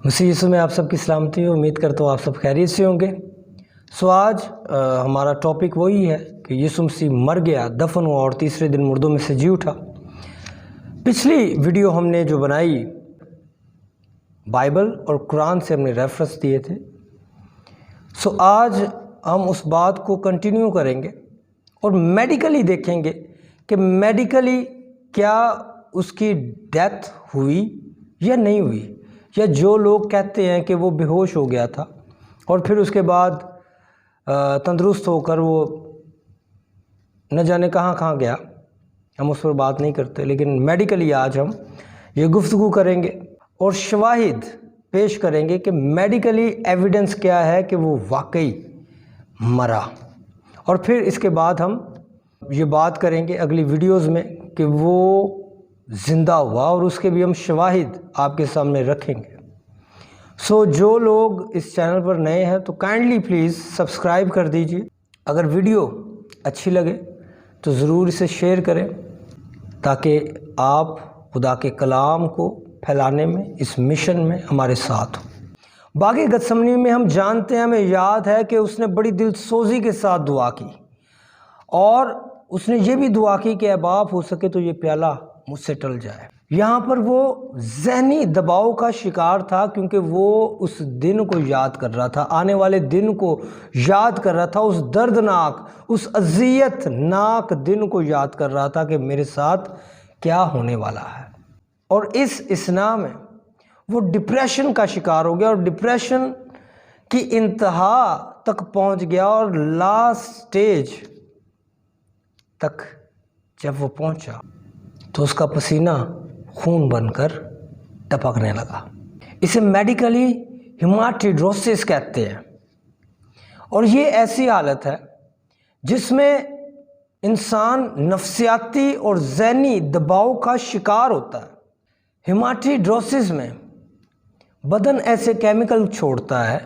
مسیح یسوع میں آپ سب کی سلامتی ہو. امید کرتا ہوں آپ سب خیریت سے ہوں گے. آج ہمارا ٹاپک وہی ہے کہ یسوع مسیح مر گیا, دفن ہوا اور تیسرے دن مردوں میں سے جی اٹھا. پچھلی ویڈیو ہم نے جو بنائی بائبل اور قرآن سے ہم نے ریفرنس دیے تھے. آج ہم اس بات کو کنٹینیو کریں گے اور میڈیکلی دیکھیں گے کہ میڈیکلی کیا اس کی ڈیتھ ہوئی یا نہیں ہوئی, یا جو لوگ کہتے ہیں کہ وہ بے ہوش ہو گیا تھا اور پھر اس کے بعد تندرست ہو کر وہ نہ جانے کہاں کہاں گیا, ہم اس پر بات نہیں کرتے. لیکن میڈیکلی آج ہم یہ گفتگو کریں گے اور شواہد پیش کریں گے کہ میڈیکلی ایویڈنس کیا ہے کہ وہ واقعی مرا. اور پھر اس کے بعد ہم یہ بات کریں گے اگلی ویڈیوز میں کہ وہ زندہ ہوا, اور اس کے بھی ہم شواہد آپ کے سامنے رکھیں گے. جو لوگ اس چینل پر نئے ہیں تو کائنڈلی پلیز سبسکرائب کر دیجئے. اگر ویڈیو اچھی لگے تو ضرور اسے شیئر کریں تاکہ آپ خدا کے کلام کو پھیلانے میں اس مشن میں ہمارے ساتھ ہوں. باغ گتسمنی میں ہم جانتے ہیں, ہمیں یاد ہے کہ اس نے بڑی دل سوزی کے ساتھ دعا کی اور اس نے یہ بھی دعا کی کہ اے باپ ہو سکے تو یہ پیالہ مجھ سے ٹل جائے. یہاں پر وہ ذہنی دباؤ کا شکار تھا کیونکہ وہ اس دن کو یاد کر رہا تھا, آنے والے دن کو یاد کر رہا تھا, اس دردناک, اس اذیت ناک دن کو یاد کر رہا تھا کہ میرے ساتھ کیا ہونے والا ہے. اور اس اثناء میں وہ ڈپریشن کا شکار ہو گیا اور ڈپریشن کی انتہا تک پہنچ گیا, اور لاسٹ سٹیج تک جب وہ پہنچا تو اس کا پسینہ خون بن کر ٹپکنے لگا. اسے میڈیکلی ہیماٹیڈروسس کہتے ہیں, اور یہ ایسی حالت ہے جس میں انسان نفسیاتی اور ذہنی دباؤ کا شکار ہوتا ہے. ہیماٹیڈروسس میں بدن ایسے کیمیکل چھوڑتا ہے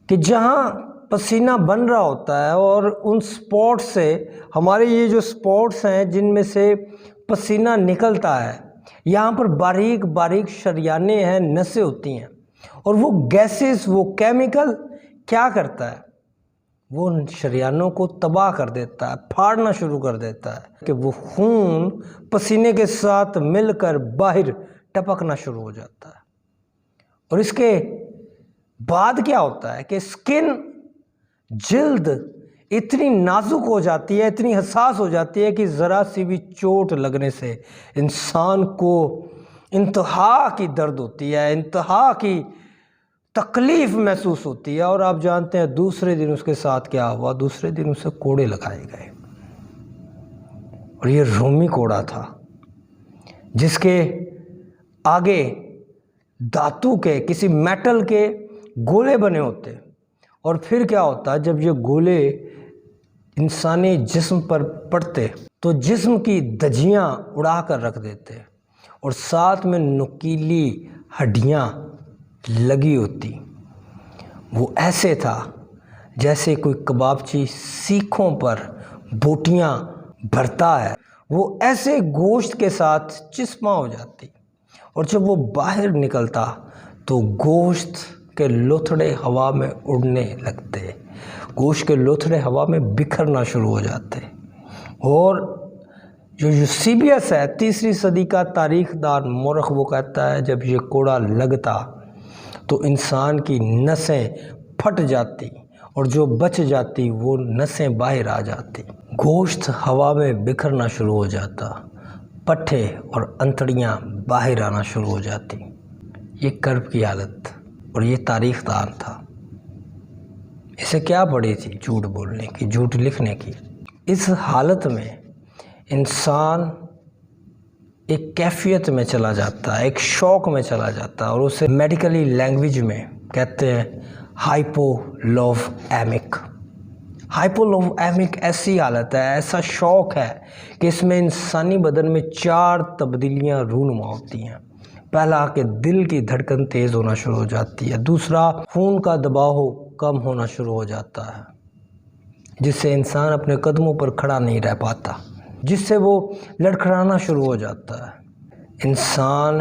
کہ جہاں پسینہ بن رہا ہوتا ہے اور ان سپاٹ سے, ہمارے یہ جو سپاٹس ہیں جن میں سے پسینہ نکلتا ہے, یہاں پر باریک باریک شریانیں ہیں, نسیں ہوتی ہیں, اور وہ گیسز, وہ کیمیکل کیا کرتا ہے, وہ ان شریانوں کو تباہ کر دیتا ہے, پھاڑنا شروع کر دیتا ہے کہ وہ خون پسینے کے ساتھ مل کر باہر ٹپکنا شروع ہو جاتا ہے. اور اس کے بعد کیا ہوتا ہے کہ سکن, جلد اتنی نازک ہو جاتی ہے, اتنی حساس ہو جاتی ہے کہ ذرا سی بھی چوٹ لگنے سے انسان کو انتہا کی درد ہوتی ہے, انتہا کی تکلیف محسوس ہوتی ہے. اور آپ جانتے ہیں دوسرے دن اس کے ساتھ کیا ہوا, دوسرے دن اسے کوڑے لگائے گئے, اور یہ رومی کوڑا تھا جس کے آگے دھاتو کے, کسی میٹل کے گولے بنے ہوتے, اور پھر کیا ہوتا جب یہ گولے انسانی جسم پر پڑتے تو جسم کی دھجیاں اڑا کر رکھ دیتے, اور ساتھ میں نکیلی ہڈیاں لگی ہوتی. وہ ایسے تھا جیسے کوئی کبابچی سیخوں پر بوٹیاں بھرتا ہے, وہ ایسے گوشت کے ساتھ چسپاں ہو جاتی, اور جب وہ باہر نکلتا تو گوشت کے لوتھڑے ہوا میں اڑنے لگتے, گوشت کے لوتھڑے ہوا میں بکھرنا شروع ہو جاتے. اور جو یوسیبیس ہے, 3 صدی کا تاریخ دان مورخ, وہ کہتا ہے جب یہ کوڑا لگتا تو انسان کی نسیں پھٹ جاتی, اور جو بچ جاتی وہ نسیں باہر آ جاتی, گوشت ہوا میں بکھرنا شروع ہو جاتا, پٹھے اور انتڑیاں باہر آنا شروع ہو جاتی. یہ کرب کی حالت, اور یہ تاریخ دان تھا. اسے کیا پڑی تھی جھوٹ بولنے کی, جھوٹ لکھنے کی. اس حالت میں انسان ایک کیفیت میں چلا جاتا ہے, ایک شوق میں چلا جاتا ہے, اور اسے میڈیکلی لینگویج میں کہتے ہیں ہائپولوویمک. ہائپولوویمک ایسی حالت ہے, ایسا شوق ہے کہ اس میں انسانی بدن میں 4 تبدیلیاں رونما ہوتی ہیں. پہلا کہ دل کی دھڑکن تیز ہونا شروع ہو جاتی ہے, دوسرا خون کا دباؤ کم ہونا شروع ہو جاتا ہے جس سے انسان اپنے قدموں پر کھڑا نہیں رہ پاتا, جس سے وہ لڑکھڑانا شروع ہو جاتا ہے, انسان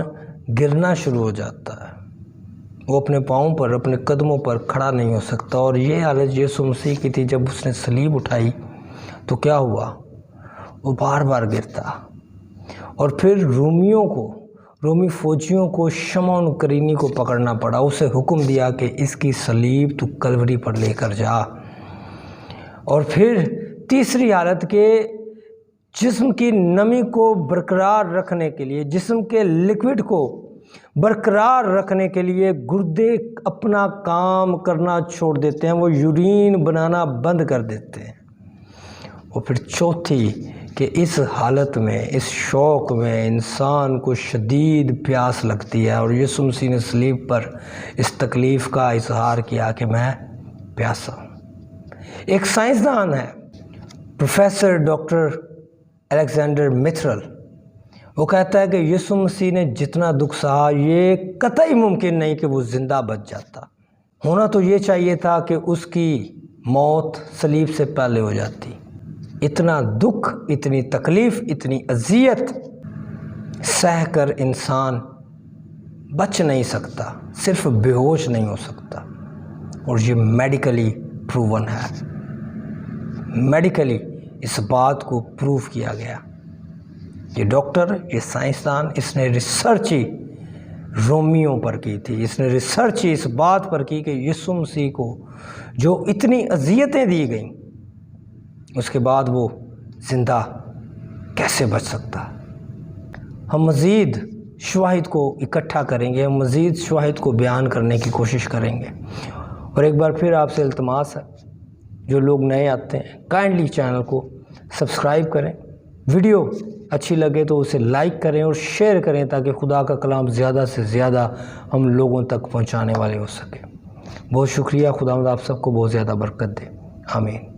گرنا شروع ہو جاتا ہے, وہ اپنے پاؤں پر، اپنے قدموں پر کھڑا نہیں ہو سکتا، اور یہ حالت یسوع مسیح کی تھی۔ جب اس نے صلیب اٹھائی تو کیا ہوا؟ وہ بار بار گرتا، اور پھر رومی فوجیوں کو شمعون کرینی کو پکڑنا پڑا، اسے حکم دیا کہ اس کی صلیب تو کلوری پر لے کر جا۔ اور پھر تیسری حالت کے جسم کی نمی کو برقرار رکھنے کے لیے، جسم کے لکوڈ کو برقرار رکھنے کے لیے گردے اپنا کام کرنا چھوڑ دیتے ہیں، وہ یورین بنانا بند کر دیتے ہیں۔ اور پھر چوتھی کہ اس حالت میں، اس شوق میں انسان کو شدید پیاس لگتی ہے، اور یسوع مسیح نے صلیب پر اس تکلیف کا اظہار کیا کہ میں پیاسا ہوں۔ ایک سائنسدان ہے پروفیسر ڈاکٹر الیگزینڈر میتھرل، وہ کہتا ہے کہ یسوع مسیح نے جتنا دکھ سہا یہ قطعی ممکن نہیں کہ وہ زندہ بچ جاتا، ہونا تو یہ چاہیے تھا کہ اس کی موت صلیب سے پہلے ہو جاتی۔ اتنا دکھ، اتنی تکلیف، اتنی اذیت سہ کر انسان بچ نہیں سکتا، صرف بے ہوش نہیں ہو سکتا، اور یہ میڈیکلی پروون ہے، میڈیکلی اس بات کو پروف کیا گیا۔ یہ ڈاکٹر، یہ سائنسدان، اس نے ریسرچ ہی رومیوں پر کی تھی، اس نے ریسرچ ہی اس بات پر کی کہ یسوع مسیح کو جو اتنی اذیتیں دی گئیں، اس کے بعد وہ زندہ کیسے بچ سکتا۔ ہم مزید شواہد کو اکٹھا کریں گے، ہم مزید شواہد کو بیان کرنے کی کوشش کریں گے، اور ایک بار پھر آپ سے التماس ہے، جو لوگ نئے آتے ہیں کائنڈلی چینل کو سبسکرائب کریں، ویڈیو اچھی لگے تو اسے لائک کریں اور شیئر کریں تاکہ خدا کا کلام زیادہ سے زیادہ ہم لوگوں تک پہنچانے والے ہو سکے۔ بہت شکریہ، خداوند آپ سب کو بہت زیادہ برکت دے، آمین۔